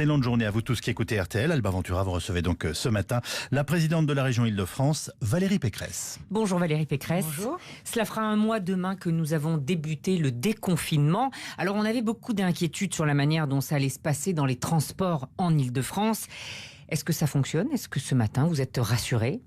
Excellente journée à vous tous qui écoutez RTL. Alba Ventura, vous recevez donc ce matin la présidente de la région Île-de-France, Valérie Pécresse. Bonjour Valérie Pécresse. Bonjour. Cela fera un mois demain que nous avons débuté le déconfinement. Alors on avait beaucoup d'inquiétudes sur la manière dont ça allait se passer dans les transports en Île-de-France. Est-ce que ça fonctionne? Est-ce que ce matin vous êtes rassurés?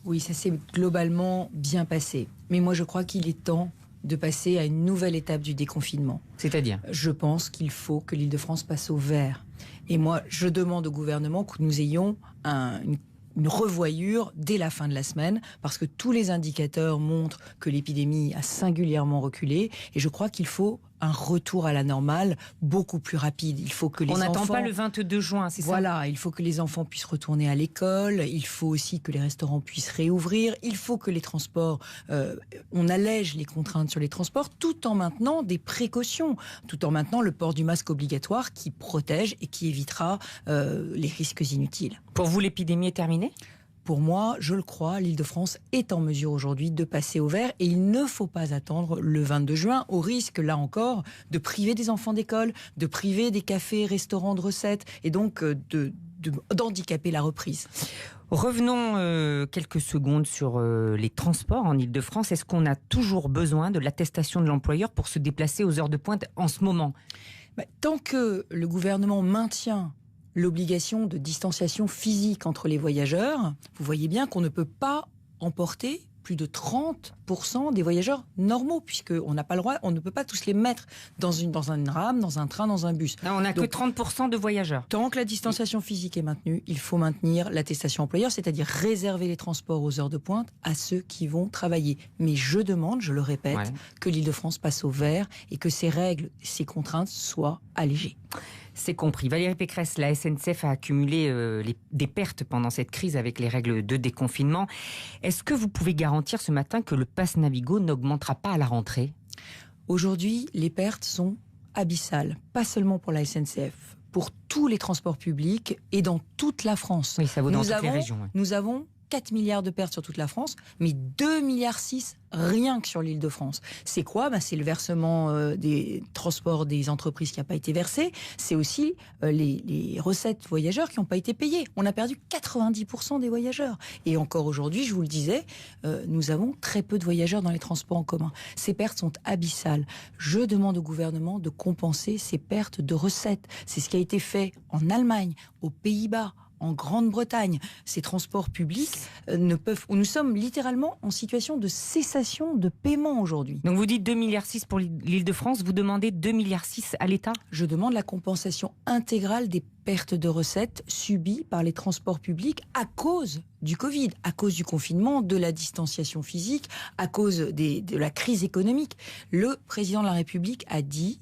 Oui, ça s'est globalement bien passé. Mais moi je crois qu'il est temps de passer à une nouvelle étape du déconfinement. C'est-à-dire? Je pense qu'il faut que l'Île-de-France passe au vert. Et moi, je demande au gouvernement que nous ayons une revoyure dès la fin de la semaine, parce que tous les indicateurs montrent que l'épidémie a singulièrement reculé. Et je crois qu'il faut un retour à la normale beaucoup plus rapide. Il faut que les enfants... On n'attend pas le 22 juin, c'est ça? Voilà, il faut que les enfants puissent retourner à l'école, il faut aussi que les restaurants puissent réouvrir, il faut que les transports, on allège les contraintes sur les transports, tout en maintenant des précautions, tout en maintenant le port du masque obligatoire qui protège et qui évitera les risques inutiles. Pour vous, l'épidémie est terminée? Pour moi, je le crois, l'Île-de-France est en mesure aujourd'hui de passer au vert et il ne faut pas attendre le 22 juin au risque, là encore, de priver des enfants d'école, de priver des cafés, restaurants de recettes et donc d'handicaper la reprise. Revenons quelques secondes sur les transports en Île-de-France. Est-ce qu'on a toujours besoin de l'attestation de l'employeur pour se déplacer aux heures de pointe en ce moment? Tant que le gouvernement maintient l'obligation de distanciation physique entre les voyageurs, vous voyez bien qu'on ne peut pas emporter plus de 30% des voyageurs normaux, puisqu'on n'a pas le droit, on ne peut pas tous les mettre dans une rame, dans un train, dans un bus. Non, on n'a que 30% de voyageurs. Tant que la distanciation physique est maintenue, il faut maintenir l'attestation employeur, c'est-à-dire réserver les transports aux heures de pointe à ceux qui vont travailler. Mais je demande, je le répète, que l'Île-de-France passe au vert et que ces règles, ces contraintes soient allégées. C'est compris. Valérie Pécresse, la SNCF a accumulé des pertes pendant cette crise avec les règles de déconfinement. Est-ce que vous pouvez garantir ce matin que le pass Navigo n'augmentera pas à la rentrée? Aujourd'hui, les pertes sont abyssales, pas seulement pour la SNCF, pour tous les transports publics et dans toute la France. Oui, ça vaut dans toutes les régions. Ouais. Nous avons 4 milliards de pertes sur toute la France, mais 2,6 milliards rien que sur l'Île-de-France. C'est quoi? C'est le versement des transports des entreprises qui n'a pas été versé. C'est aussi les recettes voyageurs qui n'ont pas été payées. On a perdu 90% des voyageurs. Et encore aujourd'hui, je vous le disais, nous avons très peu de voyageurs dans les transports en commun. Ces pertes sont abyssales. Je demande au gouvernement de compenser ces pertes de recettes. C'est ce qui a été fait en Allemagne, aux Pays-Bas, en Grande-Bretagne. Ces transports publics nous sommes littéralement en situation de cessation de paiement aujourd'hui. Donc vous dites 2,6 milliards pour l'Île-de-France, vous demandez 2,6 milliards à l'État? Je demande la compensation intégrale des pertes de recettes subies par les transports publics à cause du Covid, à cause du confinement, de la distanciation physique, à cause de la crise économique. Le président de la République a dit,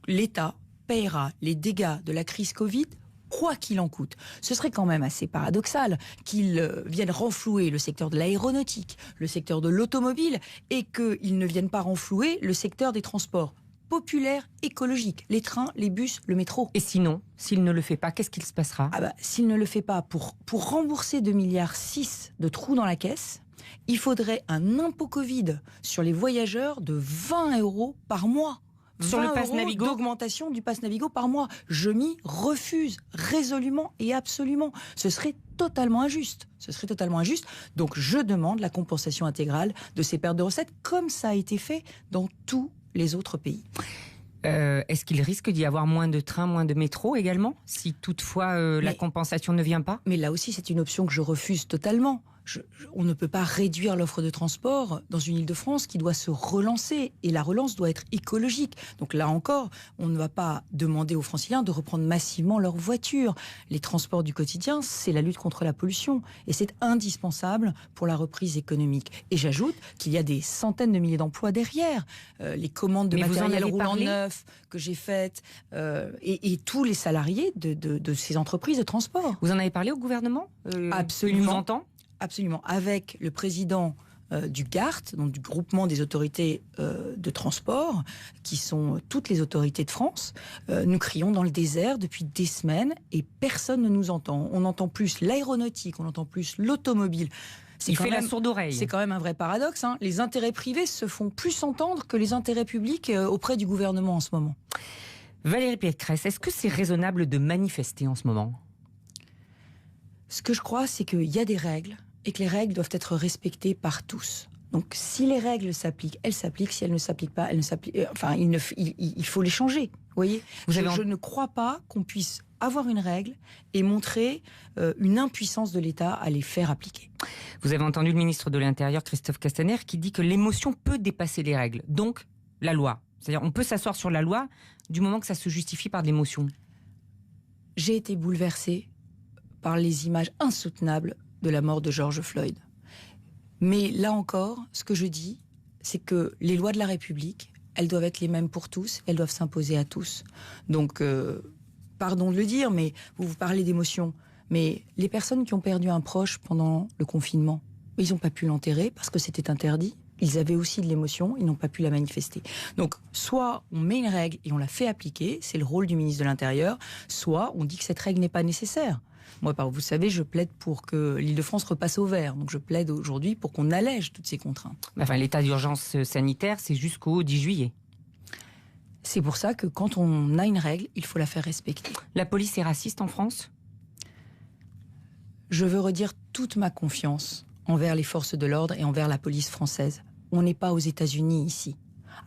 l'État paiera les dégâts de la crise Covid quoi qu'il en coûte. Ce serait quand même assez paradoxal qu'ils viennent renflouer le secteur de l'aéronautique, le secteur de l'automobile, et qu'ils ne viennent pas renflouer le secteur des transports populaires, écologiques, les trains, les bus, le métro. Et sinon, s'il ne le fait pas, qu'est-ce qu'il se passera? S'il ne le fait pas, pour rembourser 2,6 milliards de trous dans la caisse, il faudrait un impôt Covid sur les voyageurs de 20 € par mois. Sur le pass Navigo, d'augmentation du pass Navigo par mois. Je m'y refuse résolument et absolument. Ce serait totalement injuste. Donc je demande la compensation intégrale de ces pertes de recettes, comme ça a été fait dans tous les autres pays. Est-ce qu'il risque d'y avoir moins de trains, moins de métros également, si toutefois la compensation ne vient pas? Mais là aussi, c'est une option que je refuse totalement. On ne peut pas réduire l'offre de transport dans une Île-de-France qui doit se relancer. Et la relance doit être écologique. Donc là encore, on ne va pas demander aux Franciliens de reprendre massivement leur voiture. Les transports du quotidien, c'est la lutte contre la pollution. Et c'est indispensable pour la reprise économique. Et j'ajoute qu'il y a des centaines de milliers d'emplois derrière. Les commandes de matériel roulant neuf que j'ai faites et tous les salariés de ces entreprises de transport. Vous en avez parlé au gouvernement? Absolument. Il vous entend? Absolument. Avec le président du GART, donc du groupement des autorités de transport, qui sont toutes les autorités de France, nous crions dans le désert depuis des semaines et personne ne nous entend. On entend plus l'aéronautique, on entend plus l'automobile. Il fait la sourde oreille. C'est quand même un vrai paradoxe. Les intérêts privés se font plus entendre que les intérêts publics auprès du gouvernement en ce moment. Valérie Pécresse, est-ce que c'est raisonnable de manifester en ce moment ? Ce que je crois, c'est qu'il y a des règles et que les règles doivent être respectées par tous. Donc, si les règles s'appliquent, elles s'appliquent. Si elles ne s'appliquent pas, elles ne s'appliquent. Enfin, il faut les changer. Vous voyez, je ne crois pas qu'on puisse avoir une règle et montrer une impuissance de l'État à les faire appliquer. Vous avez entendu le ministre de l'Intérieur, Christophe Castaner, qui dit que l'émotion peut dépasser les règles. Donc, la loi. C'est-à-dire, on peut s'asseoir sur la loi du moment que ça se justifie par de l'émotion. J'ai été bouleversée par les images insoutenables de la mort de George Floyd. Mais là encore, ce que je dis, c'est que les lois de la République, elles doivent être les mêmes pour tous, elles doivent s'imposer à tous. Donc, pardon de le dire, mais vous parlez d'émotion. Mais les personnes qui ont perdu un proche pendant le confinement, ils n'ont pas pu l'enterrer parce que c'était interdit. Ils avaient aussi de l'émotion, ils n'ont pas pu la manifester. Donc, soit on met une règle et on la fait appliquer, c'est le rôle du ministre de l'Intérieur, soit on dit que cette règle n'est pas nécessaire. Moi, vous savez, je plaide pour que l'Île-de-France repasse au vert. Donc je plaide aujourd'hui pour qu'on allège toutes ces contraintes. Enfin, l'état d'urgence sanitaire, c'est jusqu'au 10 juillet. C'est pour ça que quand on a une règle, il faut la faire respecter. La police est raciste en France ? Je veux redire toute ma confiance envers les forces de l'ordre et envers la police française. On n'est pas aux États-Unis ici.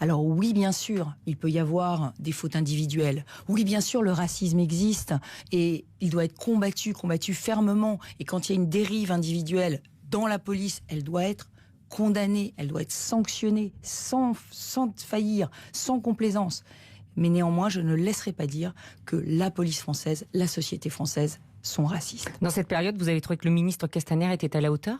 Alors oui, bien sûr, il peut y avoir des fautes individuelles. Oui, bien sûr, le racisme existe et il doit être combattu fermement. Et quand il y a une dérive individuelle dans la police, elle doit être condamnée, elle doit être sanctionnée sans faillir, sans complaisance. Mais néanmoins, je ne laisserai pas dire que la police française, la société française sont racistes. Dans cette période, vous avez trouvé que le ministre Castaner était à la hauteur ?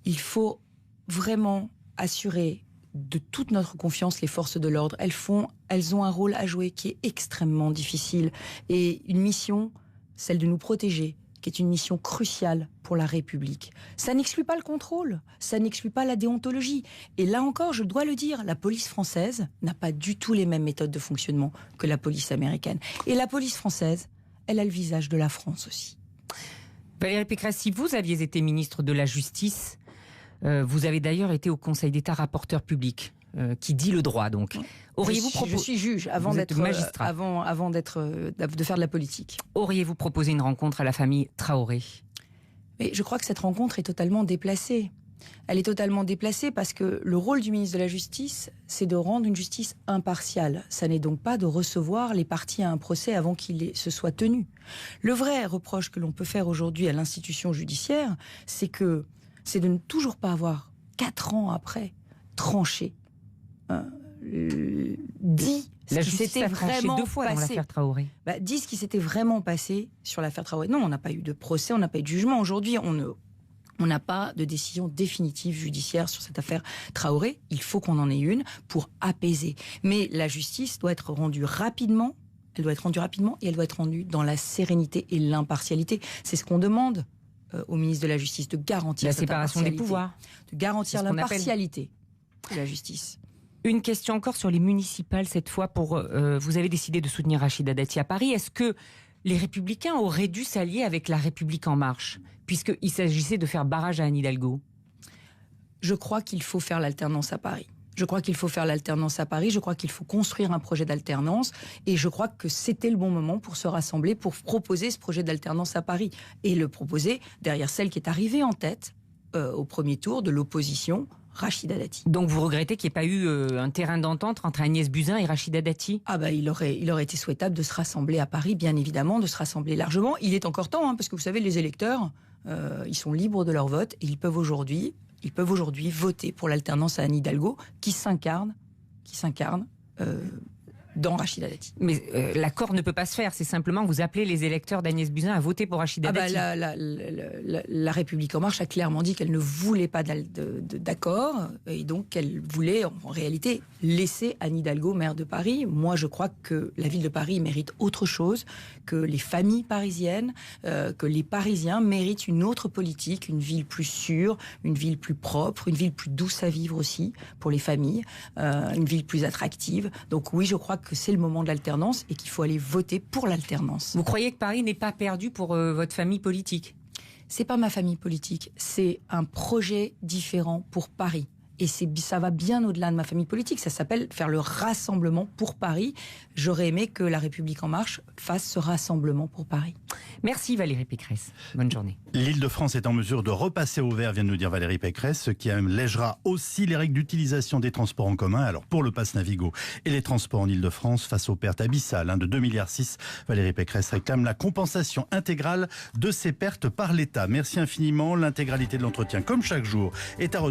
Il faut vraiment assurer de toute notre confiance les forces de l'ordre. Elles ont un rôle à jouer qui est extrêmement difficile. Et une mission, celle de nous protéger, qui est une mission cruciale pour la République. Ça n'exclut pas le contrôle, ça n'exclut pas la déontologie. Et là encore, je dois le dire, la police française n'a pas du tout les mêmes méthodes de fonctionnement que la police américaine. Et la police française, elle a le visage de la France aussi. Valérie Pécresse, si vous aviez été ministre de la Justice, vous avez d'ailleurs été au Conseil d'État rapporteur public, qui dit le droit donc. Je suis juge avant d'être magistrat, avant de faire de la politique. Auriez-vous proposé une rencontre à la famille Traoré ? Mais je crois que cette rencontre est totalement déplacée. Elle est totalement déplacée parce que le rôle du ministre de la Justice, c'est de rendre une justice impartiale. Ça n'est donc pas de recevoir les parties à un procès avant qu'il se soit tenu. Le vrai reproche que l'on peut faire aujourd'hui à l'institution judiciaire, c'est de ne toujours pas avoir, 4 ans après, tranché, dit la ce qui s'était vraiment 2 fois passé. Dans l'affaire Traoré. Dit ce qui s'était vraiment passé sur l'affaire Traoré. Non, on n'a pas eu de procès, on n'a pas eu de jugement. Aujourd'hui, on n'a pas de décision définitive judiciaire sur cette affaire Traoré. Il faut qu'on en ait une pour apaiser. Mais la justice doit être rendue rapidement. Elle doit être rendue rapidement et elle doit être rendue dans la sérénité et l'impartialité. C'est ce qu'on demande au ministre de la Justice, de garantir la cette séparation des pouvoirs, de garantir l'impartialité de la justice. Une question encore sur les municipales cette fois. Vous avez décidé de soutenir Rachida Dati à Paris. Est-ce que les Républicains auraient dû s'allier avec La République En Marche, puisqu'il s'agissait de faire barrage à Anne Hidalgo ? Je crois qu'il faut faire l'alternance à Paris. Je crois qu'il faut construire un projet d'alternance et je crois que c'était le bon moment pour se rassembler, pour proposer ce projet d'alternance à Paris et le proposer derrière celle qui est arrivée en tête au premier tour de l'opposition, Rachida Dati. Donc vous regrettez qu'il n'y ait pas eu un terrain d'entente entre Agnès Buzyn et Rachida Dati ? Il aurait été souhaitable de se rassembler à Paris, bien évidemment, de se rassembler largement. Il est encore temps, parce que vous savez, les électeurs, ils sont libres de leur vote et ils peuvent aujourd'hui voter pour l'alternance à Anne Hidalgo qui s'incarne dans Rachida Dati. Mais l'accord ne peut pas se faire, c'est simplement vous appelez les électeurs d'Agnès Buzyn à voter pour Rachida Dati. La République En Marche a clairement dit qu'elle ne voulait pas d'accord et donc qu'elle voulait en réalité laisser Anne Hidalgo maire de Paris. Moi je crois que la ville de Paris mérite autre chose, que les familles parisiennes, que les Parisiens méritent une autre politique, une ville plus sûre, une ville plus propre, une ville plus douce à vivre aussi pour les familles, une ville plus attractive. Donc oui, je crois que c'est le moment de l'alternance et qu'il faut aller voter pour l'alternance. Vous croyez que Paris n'est pas perdu pour votre famille politique ? C'est pas ma famille politique, c'est un projet différent pour Paris. et ça va bien au-delà de ma famille politique. Ça s'appelle faire le rassemblement pour Paris. J'aurais aimé que La République En Marche fasse ce rassemblement pour Paris. Merci Valérie Pécresse. Bonne journée. L'Île-de-France est en mesure de repasser au vert, vient de nous dire Valérie Pécresse, ce qui allègera aussi les règles d'utilisation des transports en commun. Alors pour le pass Navigo et les transports en Île-de-France, face aux pertes abyssales de 2,6 milliards, Valérie Pécresse réclame la compensation intégrale de ces pertes par l'État. Merci infiniment. L'intégralité de l'entretien, comme chaque jour, est à retrouver